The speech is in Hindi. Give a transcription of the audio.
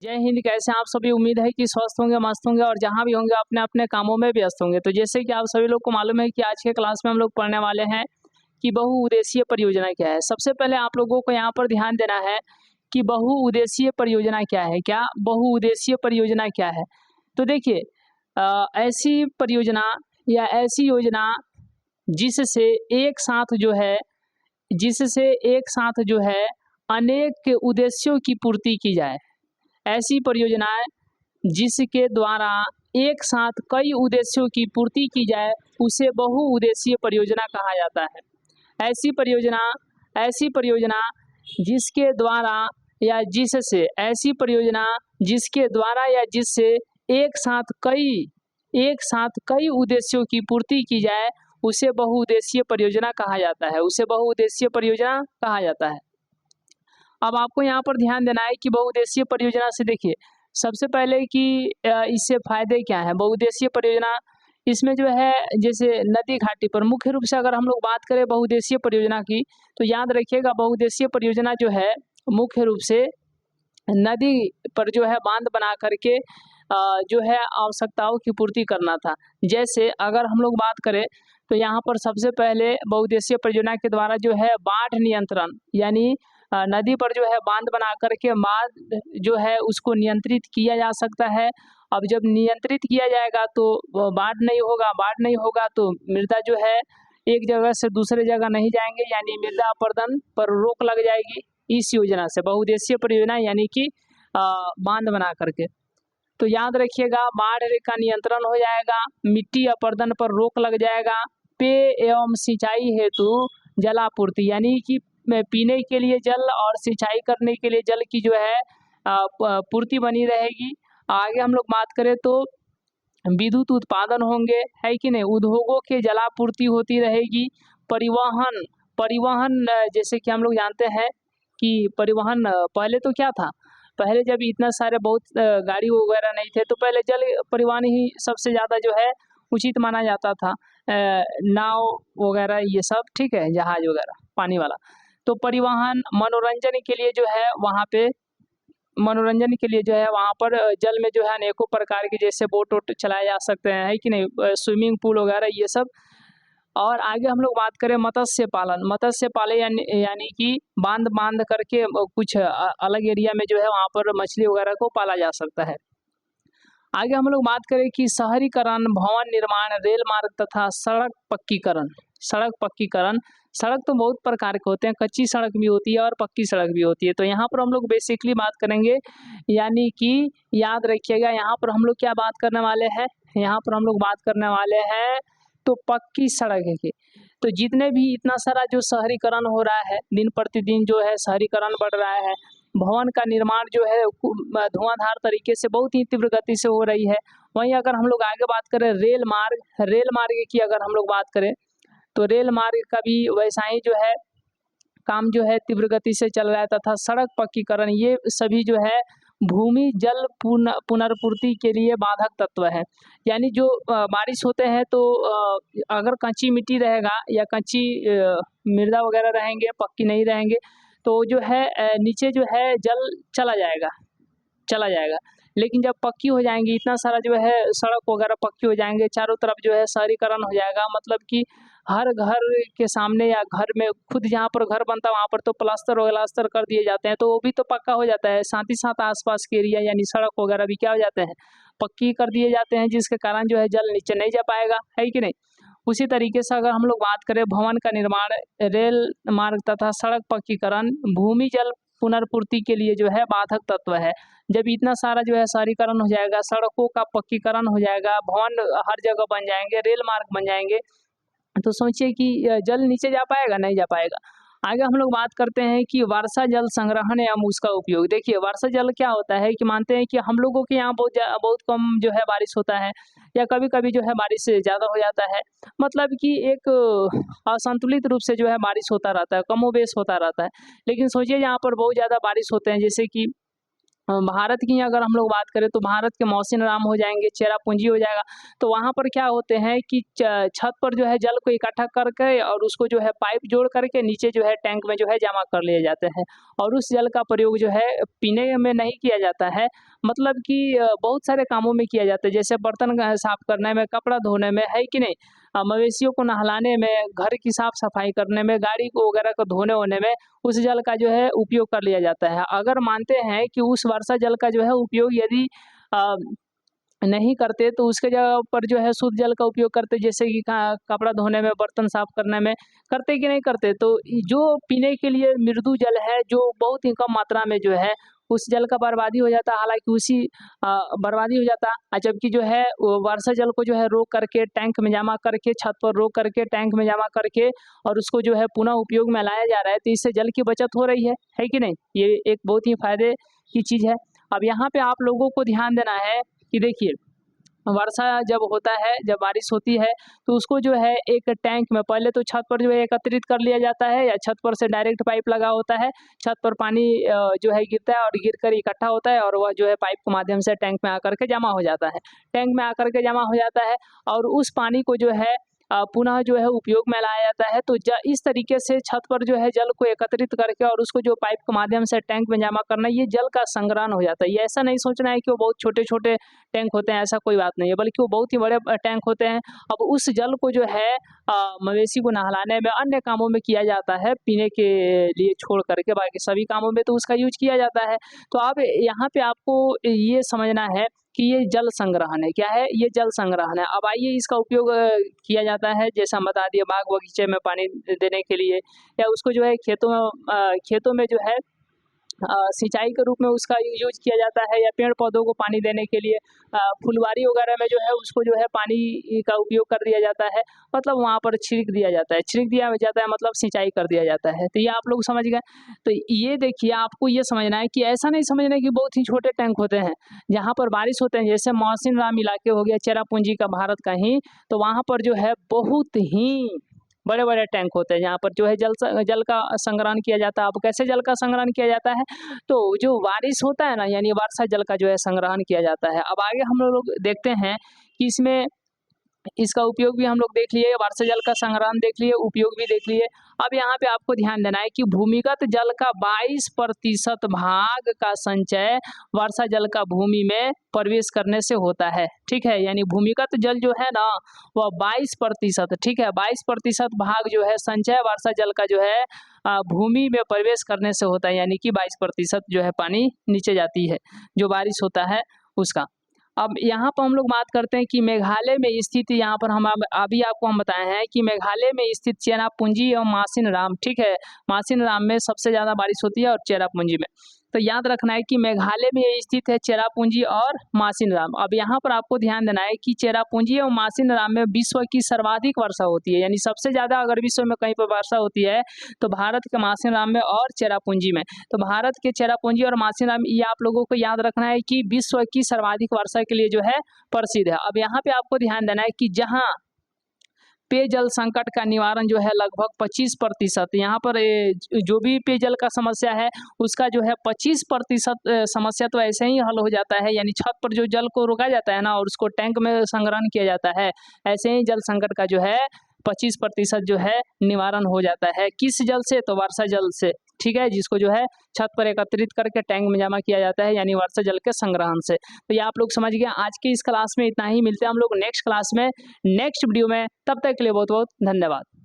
जय हिंद। कैसे हैं आप सभी? उम्मीद है कि स्वस्थ होंगे, मस्त होंगे और जहाँ भी होंगे अपने अपने कामों में व्यस्त होंगे। तो जैसे कि आप सभी लोग को मालूम है कि आज के क्लास में हम लोग पढ़ने वाले हैं कि बहुउद्देशीय परियोजना क्या है। सबसे पहले आप लोगों को यहाँ पर ध्यान देना है कि बहुउद्देशीय परियोजना क्या है। क्या बहुउद्देशीय परियोजना क्या है? तो देखिए, ऐसी परियोजना या ऐसी योजना जिससे एक साथ जो है जिससे एक साथ जो है अनेक उद्देश्यों की पूर्ति की जाए। ऐसी परियोजनाएं जिसके द्वारा एक साथ कई उद्देश्यों की पूर्ति की जाए उसे बहुउद्देशीय परियोजना कहा जाता है। ऐसी परियोजना जिसके द्वारा या जिससे ऐसी परियोजना जिसके द्वारा या जिससे एक साथ कई उद्देश्यों की पूर्ति की जाए उसे बहुउद्देशीय परियोजना कहा जाता है। उसे बहुउद्देशीय परियोजना कहा जाता है। अब आपको यहाँ पर ध्यान देना है कि बहुउद्देशीय परियोजना से देखिए, सबसे पहले कि इससे फायदे क्या हैं। बहुउद्देशीय परियोजना इसमें जो है जैसे नदी घाटी पर मुख्य रूप से अगर हम लोग बात करें बहुउद्देशीय परियोजना की, तो याद रखिएगा बहुउद्देशीय परियोजना जो है मुख्य रूप से नदी पर जो है बांध बना करके जो है आवश्यकताओं की पूर्ति करना था। जैसे अगर हम लोग बात करें तो यहाँ पर सबसे पहले बहुउद्देशीय परियोजना के द्वारा जो है बाढ़ नियंत्रण यानी नदी पर जो है बांध बना करके बाढ़ जो है उसको नियंत्रित किया जा सकता है। अब जब नियंत्रित किया जाएगा तो बाढ़ नहीं होगा तो मृदा जो है एक जगह से दूसरे जगह नहीं जाएंगे, यानी मृदा अपरदन पर रोक लग जाएगी इस योजना से। बहुउद्देशीय परियोजना यानी कि बांध बना करके, तो याद रखिएगा बाढ़ का नियंत्रण हो जाएगा, मिट्टी अपरदन पर रोक लग जाएगा, पेय एवं सिंचाई हेतु जलापूर्ति यानी कि पीने के लिए जल और सिंचाई करने के लिए जल की जो है पूर्ति बनी रहेगी। आगे हम लोग बात करें तो विद्युत उत्पादन होंगे, है कि नहीं, उद्योगों के जलापूर्ति होती रहेगी। परिवहन जैसे कि हम लोग जानते हैं कि परिवहन पहले तो क्या था, पहले जब इतना सारे बहुत गाड़ी वगैरह नहीं थे तो पहले जल परिवहन ही सबसे ज़्यादा जो है उचित माना जाता था। नाव वगैरह ये सब, ठीक है, जहाज वगैरह पानी वाला। तो परिवहन मनोरंजन के लिए जो है वहाँ पर जल में जो है अनेकों प्रकार के जैसे बोट वोट चलाए जा सकते हैं, है कि नहीं, स्विमिंग पूल वगैरह ये सब। और आगे हम लोग बात करें मत्स्य पालन यानी कि बांध करके कुछ अलग एरिया में जो है वहाँ पर मछली वगैरह को पाला जा सकता है। आगे हम लोग बात करें कि शहरीकरण, भवन निर्माण, रेल मार्ग तथा सड़क पक्कीकरण। सड़क तो बहुत प्रकार के होते हैं, कच्ची सड़क भी होती है और पक्की सड़क भी होती है। तो यहाँ पर हम लोग बेसिकली बात करेंगे, यानी कि याद रखिएगा यहाँ पर हम लोग क्या बात करने वाले हैं, यहाँ पर हम लोग बात करने वाले हैं तो पक्की सड़क है कि तो जितने भी इतना सारा जो शहरीकरण हो रहा है दिन प्रतिदिन जो है शहरीकरण बढ़ रहा है, भवन का निर्माण जो है धुआंधार तरीके से बहुत ही तीव्र गति से हो रही है। वहीं अगर हम लोग आगे बात करें रेल मार्ग की अगर हम लोग बात करें तो रेल मार्ग का भी वैसा ही जो है काम जो है तीव्र गति से चल रहा है, तथा सड़क पक्कीकरण ये सभी जो है भूमि जल पुनर्पूर्ति के लिए बाधक तत्व है। यानी जो बारिश होते हैं तो अगर कच्ची मिट्टी रहेगा या कच्ची मृदा वगैरह रहेंगे, पक्की नहीं रहेंगे, तो जो है नीचे जो है जल चला जाएगा। लेकिन जब पक्की हो जाएंगी, इतना सारा जो है सड़क वगैरह पक्की हो जाएंगे, चारों तरफ जो है शहरीकरण हो जाएगा, मतलब कि हर घर के सामने या घर में खुद जहाँ पर घर बनता है वहाँ पर तो प्लास्टर कर दिए जाते हैं, तो वो भी तो पक्का हो जाता है। साथ ही साथ आसपास के एरिया यानी सड़क वगैरह भी क्या हो जाते हैं, पक्की कर दिए जाते हैं, जिसके कारण जो है जल नीचे नहीं जा पाएगा, है कि नहीं। उसी तरीके से अगर हम लोग बात करें भवन का निर्माण, रेल मार्ग तथा सड़क पक्कीकरण भूमि जल पुनर्पूर्ति के लिए जो है बाधक तत्व है। जब इतना सारा जो है शहरीकरण हो जाएगा, सड़कों का पक्कीकरण हो जाएगा, भवन हर जगह बन जाएंगे, रेल मार्ग बन जाएंगे, तो सोचिए कि जल नीचे जा पाएगा, नहीं जा पाएगा। आगे हम लोग बात करते हैं कि वर्षा जल संग्रहण एवं उसका उपयोग। देखिए वर्षा जल क्या होता है कि मानते हैं कि हम लोगों के यहाँ बहुत कम जो है बारिश होता है, या कभी कभी जो है बारिश ज़्यादा हो जाता है, मतलब कि एक असंतुलित रूप से जो है बारिश होता रहता है, कमोबेश होता रहता है। लेकिन सोचिए यहाँ पर बहुत ज़्यादा बारिश होते हैं, जैसे कि भारत की अगर हम लोग बात करें तो भारत के मौसिनराम हो जाएंगे, चेरापूंजी हो जाएगा। तो वहाँ पर क्या होते हैं कि छत पर जो है जल को इकट्ठा करके और उसको जो है पाइप जोड़ करके नीचे जो है टैंक में जो है जमा कर लिए जाते हैं, और उस जल का प्रयोग जो है पीने में नहीं किया जाता है, मतलब कि बहुत सारे कामों में किया जाता है, जैसे बर्तन साफ करने में, कपड़ा धोने में, है कि नहीं, मवेशियों को नहलाने में, घर की साफ सफाई करने में, गाड़ी को वगैरह को धोने होने में उस जल का जो है उपयोग कर लिया जाता है। अगर मानते हैं कि उस वर्षा जल का जो है उपयोग यदि अ, नहीं करते तो उसके जगह पर जो है शुद्ध जल का उपयोग करते, जैसे कि कपड़ा धोने में, बर्तन साफ करने में, करते कि नहीं करते। तो जो पीने के लिए मृदु जल है, जो बहुत ही कम मात्रा में जो है उस जल का बर्बादी हो जाता है, हालांकि उसी बर्बादी हो जाता है, जबकि जो है वो वर्षा जल को जो है रोक करके टैंक में जमा करके, छत पर रोक करके टैंक में जमा करके और उसको जो है पुनः उपयोग में लाया जा रहा है, तो इससे जल की बचत हो रही है कि नहीं। ये एक बहुत ही फायदे की चीज़ है। अब यहाँ पे आप लोगों को ध्यान देना है कि देखिए, वर्षा जब होता है, जब बारिश होती है, तो उसको जो है एक टैंक में पहले तो छत पर जो है एकत्रित कर लिया जाता है, या छत पर से डायरेक्ट पाइप लगा होता है, छत पर पानी जो है गिरता है और गिरकर इकट्ठा होता है और वह जो है पाइप के माध्यम से टैंक में आकर के जमा हो जाता है। टैंक में आकर के जमा हो जाता है और उस पानी को जो है पुनः जो है उपयोग में लाया जाता है। तो इस तरीके से छत पर जो है जल को एकत्रित करके और उसको जो पाइप के माध्यम से टैंक में जमा करना, ये जल का संग्रहण हो जाता है। ये ऐसा नहीं सोचना है कि वो बहुत छोटे-छोटे टैंक होते हैं, ऐसा कोई बात नहीं है, बल्कि वो बहुत ही बड़े टैंक होते हैं। अब उस जल को जो है मवेशी को नहलाने में, अन्य कामों में किया जाता है, पीने के लिए छोड़ करके बाकी सभी कामों में तो उसका यूज़ किया जाता है। तो अब यहाँ पे आपको ये समझना है कि ये जल संग्रहण है। क्या है? ये जल संग्रहण है। अब आइए इसका उपयोग किया जाता है, जैसा हम बता दिए, बाग बगीचे में पानी देने के लिए, या उसको जो है खेतों में जो है सिंचाई के रूप में उसका यूज किया जाता है, या पेड़ पौधों को पानी देने के लिए फुलवारी वगैरह में जो है उसको जो है पानी का उपयोग कर दिया जाता है, मतलब वहाँ पर छिड़क दिया जाता है, मतलब सिंचाई कर दिया जाता है। तो ये आप लोग समझ गए। तो ये देखिए, आपको ये समझना है कि ऐसा नहीं समझना है कि बहुत ही छोटे टैंक होते हैं जहाँ पर बारिश होते हैं, जैसे मौसिन राम इलाके हो गया, चेरापूंजी का भारत का ही, तो वहाँ पर जो है बहुत ही बड़े-बड़े टैंक होते हैं, जहाँ पर जो है जल का संग्रहण किया जाता है। अब कैसे जल का संग्रहण किया जाता है? तो जो बारिश होता है ना, यानी वर्षा जल का जो है संग्रहण किया जाता है। अब आगे हम लोग देखते हैं कि इसमें इसका उपयोग भी हम लोग देख लिए, वर्षा जल का संग्रहण देख लिए, उपयोग भी देख लिए। अब यहाँ पे आपको ध्यान देना है कि भूमिगत जल का 22% भाग का संचय वर्षा जल का भूमि में प्रवेश करने से होता है। ठीक है, यानी भूमिगत जल जो है ना, वह 22%, ठीक है, 22% भाग जो है संचय वर्षा जल का जो है भूमि में प्रवेश करने से होता है, यानी कि 22% जो है पानी नीचे जाती है, जो बारिश होता है उसका। अब यहाँ पर हम लोग बात करते हैं कि मेघालय में स्थित, यहाँ पर हम अभी आपको हम बताए हैं कि मेघालय में स्थित चेरापूंजी एवं मासिन राम, ठीक है, मासिन राम में सबसे ज़्यादा बारिश होती है और चेरापूंजी में। तो याद रखना है कि मेघालय में स्थित है चेरापूंजी और मासिन राम। अब यहाँ पर आपको ध्यान देना है कि चेरापूंजी एवं मासिन राम में विश्व की सर्वाधिक वर्षा होती है, यानी सबसे ज़्यादा अगर विश्व में कहीं पर वर्षा होती है तो भारत के मासिन राम में और चेरापूंजी में। तो भारत के चेरापूंजी और मासिन राम, ये आप लोगों को याद रखना है कि विश्व की सर्वाधिक वर्षा के लिए जो है प्रसिद्ध है। अब यहाँ पे आपको ध्यान देना है कि जहाँ पेयजल संकट का निवारण जो है लगभग 25%, यहाँ पर जो भी पेयजल का समस्या है उसका जो है 25% समस्या तो ऐसे ही हल हो जाता है, यानी छत पर जो जल को रोका जाता है ना और उसको टैंक में संग्रहण किया जाता है, ऐसे ही जल संकट का जो है 25% जो है निवारण हो जाता है। किस जल से? तो वर्षा जल से, ठीक है, जिसको जो है छत पर एकत्रित करके टैंक में जमा किया जाता है, यानी वर्षा जल के संग्रहण से। तो ये आप लोग समझ गए। आज की इस क्लास में इतना ही, मिलते हैं हम लोग नेक्स्ट क्लास में, नेक्स्ट वीडियो में। तब तक के लिए बहुत बहुत धन्यवाद।